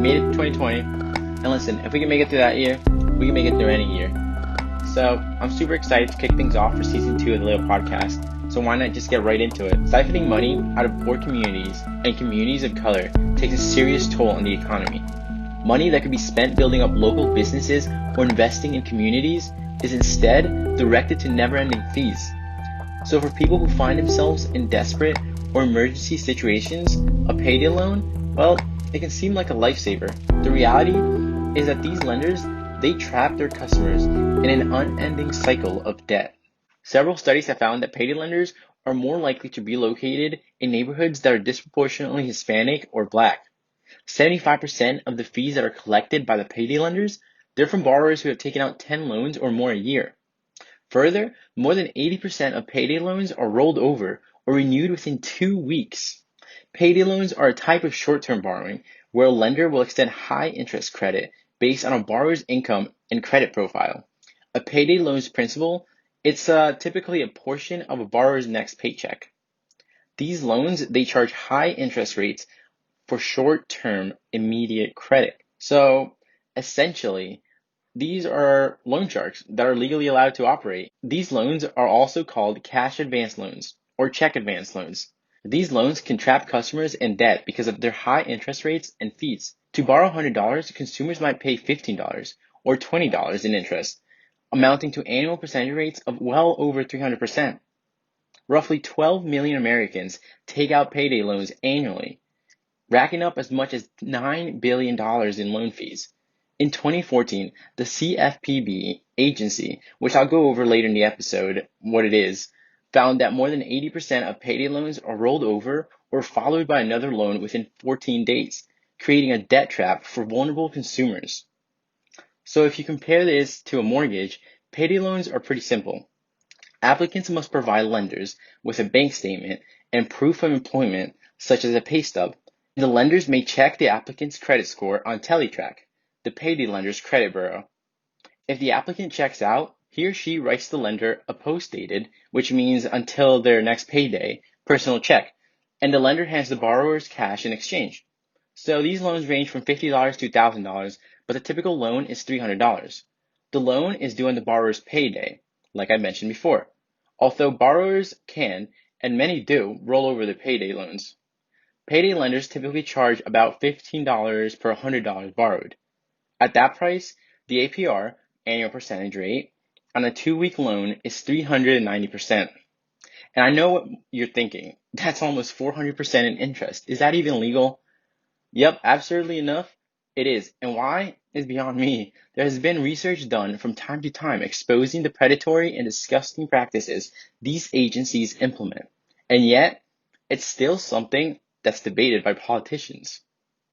made it to 2020, and listen, if we can make it through that year, we can make it through any year. So I'm super excited to kick things off for season 2 of the Little Podcast. So why not just get right into it? Siphoning money out of poor communities and communities of color takes a serious toll on the economy. Money that could be spent building up local businesses or investing in communities is instead directed to never-ending fees. So for people who find themselves in desperate or emergency situations, a payday loan, well, it can seem like a lifesaver. The reality is that these lenders, they trap their customers in an unending cycle of debt. Several studies have found that payday lenders are more likely to be located in neighborhoods that are disproportionately Hispanic or Black. 75% of the fees that are collected by the payday lenders, they're from borrowers who have taken out 10 loans or more a year. Further, more than 80% of payday loans are rolled over or renewed within 2 weeks. Payday loans are a type of short-term borrowing where a lender will extend high interest credit based on a borrower's income and credit profile. A payday loan's principal, it's typically a portion of a borrower's next paycheck. These loans, they charge high interest rates for short-term immediate credit. So essentially, these are loan sharks that are legally allowed to operate. These loans are also called cash advance loans or check advance loans. These loans can trap customers in debt because of their high interest rates and fees. To borrow $100, consumers might pay $15 or $20 in interest, amounting to annual percentage rates of well over 300%. Roughly 12 million Americans take out payday loans annually, racking up as much as $9 billion in loan fees. In 2014, the CFPB agency, which I'll go over later in the episode what it is, found that more than 80% of payday loans are rolled over or followed by another loan within 14 days, creating a debt trap for vulnerable consumers. So if you compare this to a mortgage, payday loans are pretty simple. Applicants must provide lenders with a bank statement and proof of employment, such as a pay stub. The lenders may check the applicant's credit score on Teletrack, the payday lender's credit bureau. If the applicant checks out, he or she writes the lender a post-dated, which means until their next payday, personal check, and the lender hands the borrowers cash in exchange. So these loans range from $50 to $1,000, but the typical loan is $300. The loan is due on the borrower's payday, like I mentioned before, although borrowers can, and many do, roll over their payday loans. Payday lenders typically charge about $15 per $100 borrowed. At that price, the APR, annual percentage rate, on a 2-week loan is 390%. And I know what you're thinking. That's almost 400% in interest. Is that even legal? Yep, absurdly enough, it is. And why is beyond me. There has been research done from time to time exposing the predatory and disgusting practices these agencies implement. And yet, it's still something that's debated by politicians.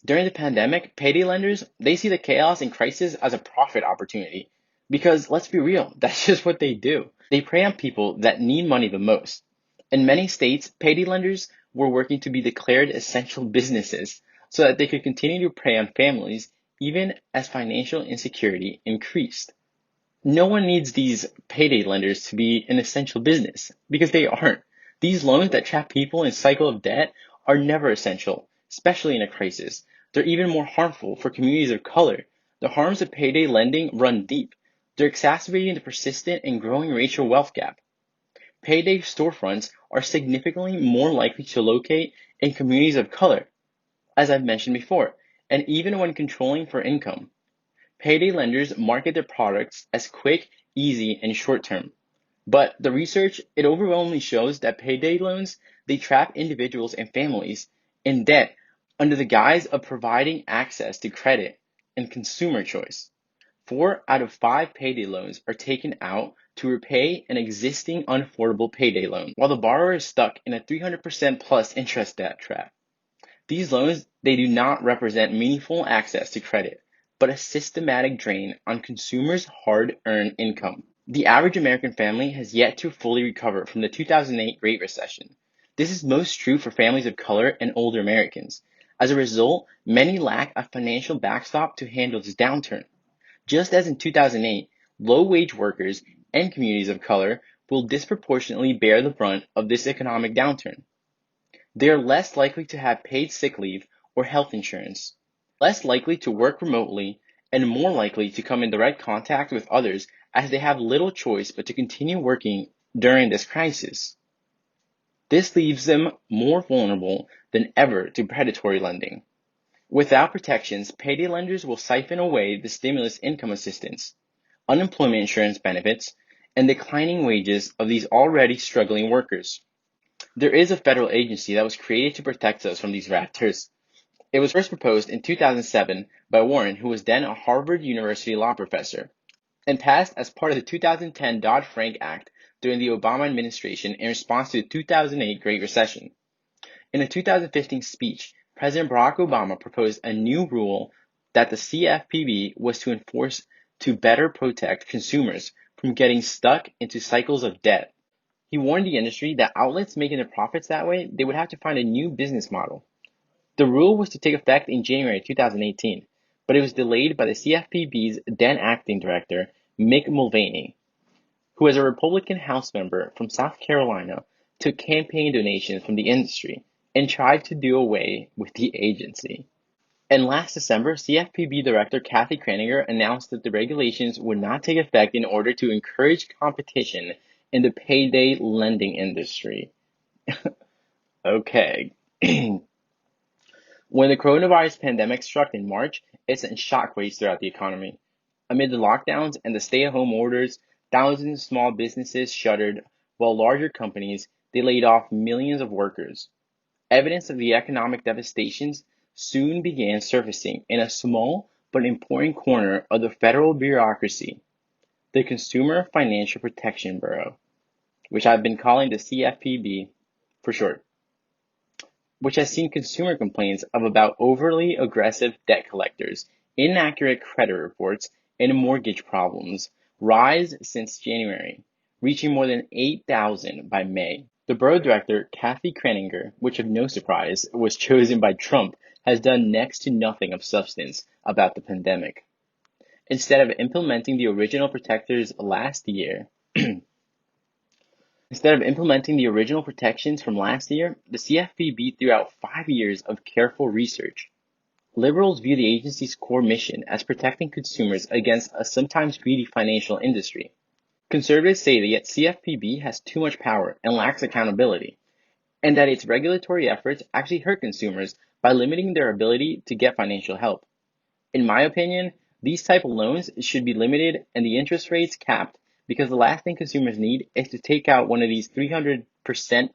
During the pandemic, payday lenders, they see the chaos and crisis as a profit opportunity. Because let's be real, that's just what they do. They prey on people that need money the most. In many states, payday lenders were working to be declared essential businesses so that they could continue to prey on families even as financial insecurity increased. No one needs these payday lenders to be an essential business because they aren't. These loans that trap people in a cycle of debt are never essential, especially in a crisis. They're even more harmful for communities of color. The harms of payday lending run deep. They're exacerbating the persistent and growing racial wealth gap. Payday storefronts are significantly more likely to locate in communities of color, as I've mentioned before, and even when controlling for income. Payday lenders market their products as quick, easy, and short-term. But the research, it overwhelmingly shows that payday loans, they trap individuals and families in debt under the guise of providing access to credit and consumer choice. 4 out of 5 payday loans are taken out to repay an existing unaffordable payday loan, while the borrower is stuck in a 300% plus interest debt trap. These loans, they do not represent meaningful access to credit, but a systematic drain on consumers' hard-earned income. The average American family has yet to fully recover from the 2008 Great Recession. This is most true for families of color and older Americans. As a result, many lack a financial backstop to handle this downturn. Just as in 2008, low-wage workers and communities of color will disproportionately bear the brunt of this economic downturn. They are less likely to have paid sick leave or health insurance. less likely to work remotely, and more likely to come in direct contact with others as they have little choice but to continue working during this crisis. This leaves them more vulnerable than ever to predatory lending. Without protections, payday lenders will siphon away the stimulus income assistance, unemployment insurance benefits, and declining wages of these already struggling workers. There is a federal agency that was created to protect us from these raptors. It was first proposed in 2007 by Warren, who was then a Harvard University law professor, and passed as part of the 2010 Dodd-Frank Act during the Obama administration in response to the 2008 Great Recession. In a 2015 speech, President Barack Obama proposed a new rule that the CFPB was to enforce to better protect consumers from getting stuck into cycles of debt. He warned the industry that outlets making their profits that way, they would have to find a new business model. The rule was to take effect in January 2018, but it was delayed by the CFPB's then acting director, Mick Mulvaney, who as a Republican House member from South Carolina took campaign donations from the industry and tried to do away with the agency. And last December, CFPB Director Kathy Kraninger announced that the regulations would not take effect in order to encourage competition in the payday lending industry. Okay. When the coronavirus pandemic struck in March, it sent shockwaves throughout the economy. Amid the lockdowns and the stay-at-home orders, thousands of small businesses shuttered, while larger companies, they laid off millions of workers. Evidence of the economic devastations soon began surfacing in a small but important corner of the federal bureaucracy, the Consumer Financial Protection Bureau, which I've been calling the CFPB for short, which has seen consumer complaints of about overly aggressive debt collectors, inaccurate credit reports, and mortgage problems rise since January, reaching more than 8,000 by May. The borough director, Kathy Kraninger, which of no surprise was chosen by Trump, has done next to nothing of substance about the pandemic. Instead of implementing the original protections from last year, the CFPB threw out 5 years of careful research. Liberals view the agency's core mission as protecting consumers against a sometimes greedy financial industry. Conservatives say that CFPB has too much power and lacks accountability, and that its regulatory efforts actually hurt consumers by limiting their ability to get financial help. In my opinion, these type of loans should be limited and the interest rates capped, because the last thing consumers need is to take out one of these 300%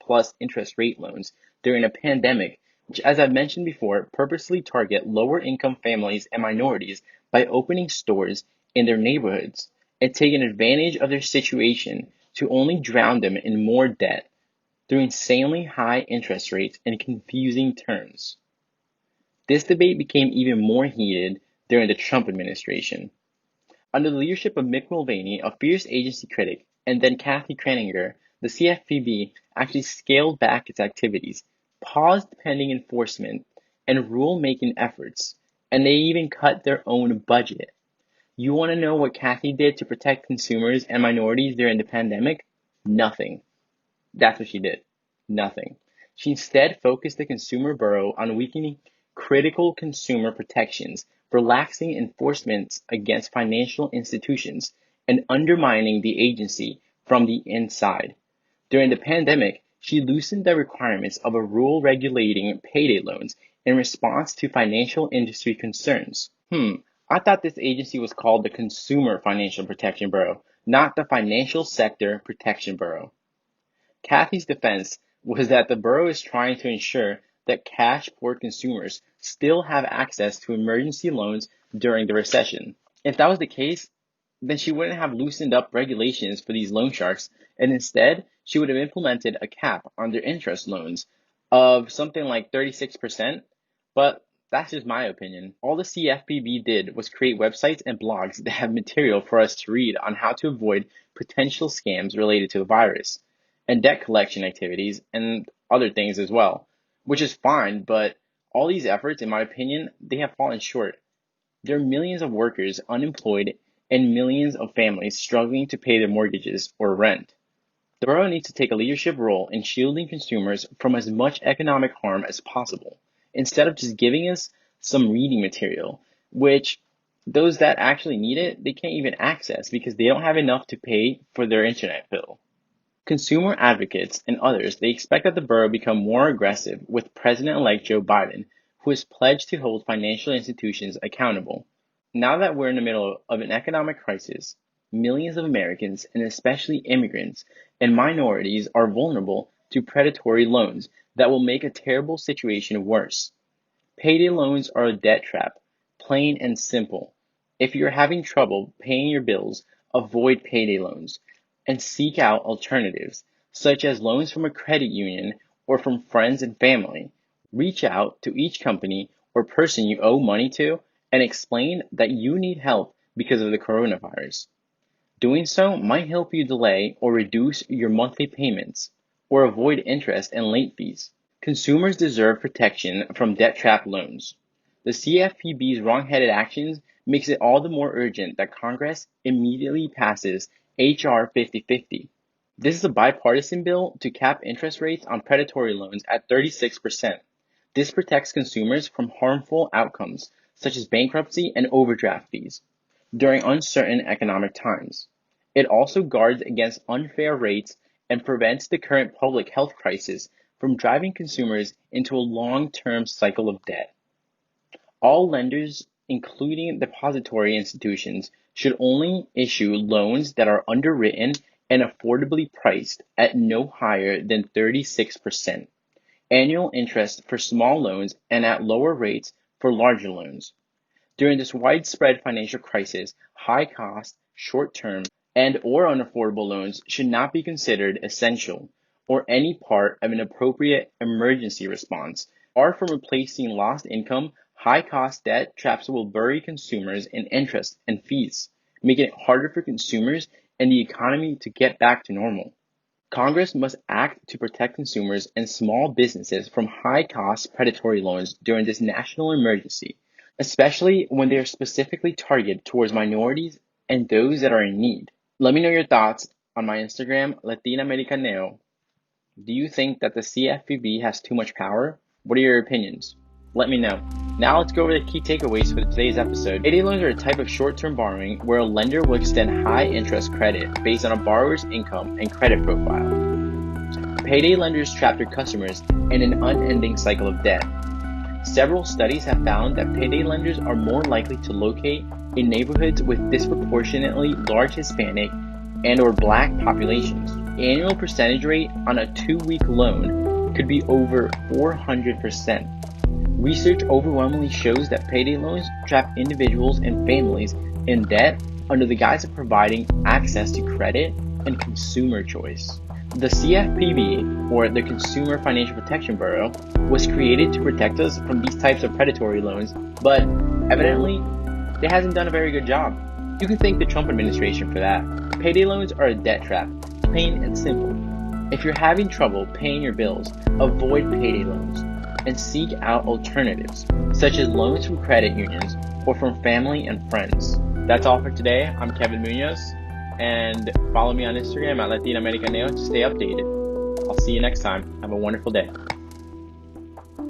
plus interest rate loans during a pandemic, which, as I've mentioned before, purposely target lower income families and minorities by opening stores in their neighborhoods and taking advantage of their situation to only drown them in more debt through insanely high interest rates and confusing terms. This debate became even more heated during the Trump administration. Under the leadership of Mick Mulvaney, a fierce agency critic, and then Kathy Kraninger, the CFPB actually scaled back its activities, paused pending enforcement and rule-making efforts, and they even cut their own budget. You want to know what Kathy did to protect consumers and minorities during the pandemic? Nothing. That's what she did. Nothing. She instead focused the Consumer Bureau on weakening critical consumer protections, relaxing enforcement against financial institutions, and undermining the agency from the inside. During the pandemic, she loosened the requirements of a rule regulating payday loans in response to financial industry concerns. I thought this agency was called the Consumer Financial Protection Bureau, not the Financial Sector Protection Bureau. Kathy's defense was that the borough is trying to ensure that cash-poor consumers still have access to emergency loans during the recession. If that was the case, then she wouldn't have loosened up regulations for these loan sharks, and instead, she would have implemented a cap on their interest loans of something like 36%, but that's just my opinion. All the CFPB did was create websites and blogs that have material for us to read on how to avoid potential scams related to the virus, and debt collection activities, and other things as well, which is fine, but all these efforts, in my opinion, they have fallen short. There are millions of workers unemployed and millions of families struggling to pay their mortgages or rent. The borough needs to take a leadership role in shielding consumers from as much economic harm as possible, instead of just giving us some reading material, which those that actually need it, they can't even access because they don't have enough to pay for their internet bill. Consumer advocates and others, they expect that the borough become more aggressive with President-elect Joe Biden, who has pledged to hold financial institutions accountable. Now that we're in the middle of an economic crisis, millions of Americans, and especially immigrants and minorities, are vulnerable to predatory loans that will make a terrible situation worse. Payday loans are a debt trap, plain and simple. If you're having trouble paying your bills, avoid payday loans and seek out alternatives, such as loans from a credit union or from friends and family. Reach out to each company or person you owe money to and explain that you need help because of the coronavirus. Doing so might help you delay or reduce your monthly payments or avoid interest and late fees. Consumers deserve protection from debt trap loans. The CFPB's wrong-headed actions makes it all the more urgent that Congress immediately passes H.R. 5050. This is a bipartisan bill to cap interest rates on predatory loans at 36%. This protects consumers from harmful outcomes such as bankruptcy and overdraft fees during uncertain economic times. It also guards against unfair rates and prevents the current public health crisis from driving consumers into a long-term cycle of debt. All lenders, including depository institutions, should only issue loans that are underwritten and affordably priced at no higher than 36% annual interest for small loans and at lower rates for larger loans. During this widespread financial crisis, high-cost, short-term, and/or unaffordable loans should not be considered essential or any part of an appropriate emergency response. Far from replacing lost income, high-cost debt traps will bury consumers in interest and fees, making it harder for consumers and the economy to get back to normal. Congress must act to protect consumers and small businesses from high-cost predatory loans during this national emergency, especially when they are specifically targeted towards minorities and those that are in need. Let me know your thoughts on my Instagram, Latinamericano. Do you think that the CFPB has too much power? What are your opinions? Let me know. Now let's go over the key takeaways for today's episode. Payday loans are a type of short-term borrowing where a lender will extend high-interest credit based on a borrower's income and credit profile. Payday lenders trap their customers in an unending cycle of debt. Several studies have found that payday lenders are more likely to locate in neighborhoods with disproportionately large Hispanic and/or Black populations. The annual percentage rate on a 2-week loan could be over 400%. Research overwhelmingly shows that payday loans trap individuals and families in debt under the guise of providing access to credit and consumer choice. The CFPB, or the Consumer Financial Protection Bureau, was created to protect us from these types of predatory loans, but evidently, it hasn't done a very good job. You can thank the Trump administration for that. Payday loans are a debt trap, plain and simple. If you're having trouble paying your bills, avoid payday loans and seek out alternatives, such as loans from credit unions or from family and friends. That's all for today. I'm Kevin Munoz, and follow me on Instagram at Latinamericano to stay updated. I'll see you next time. Have a wonderful day.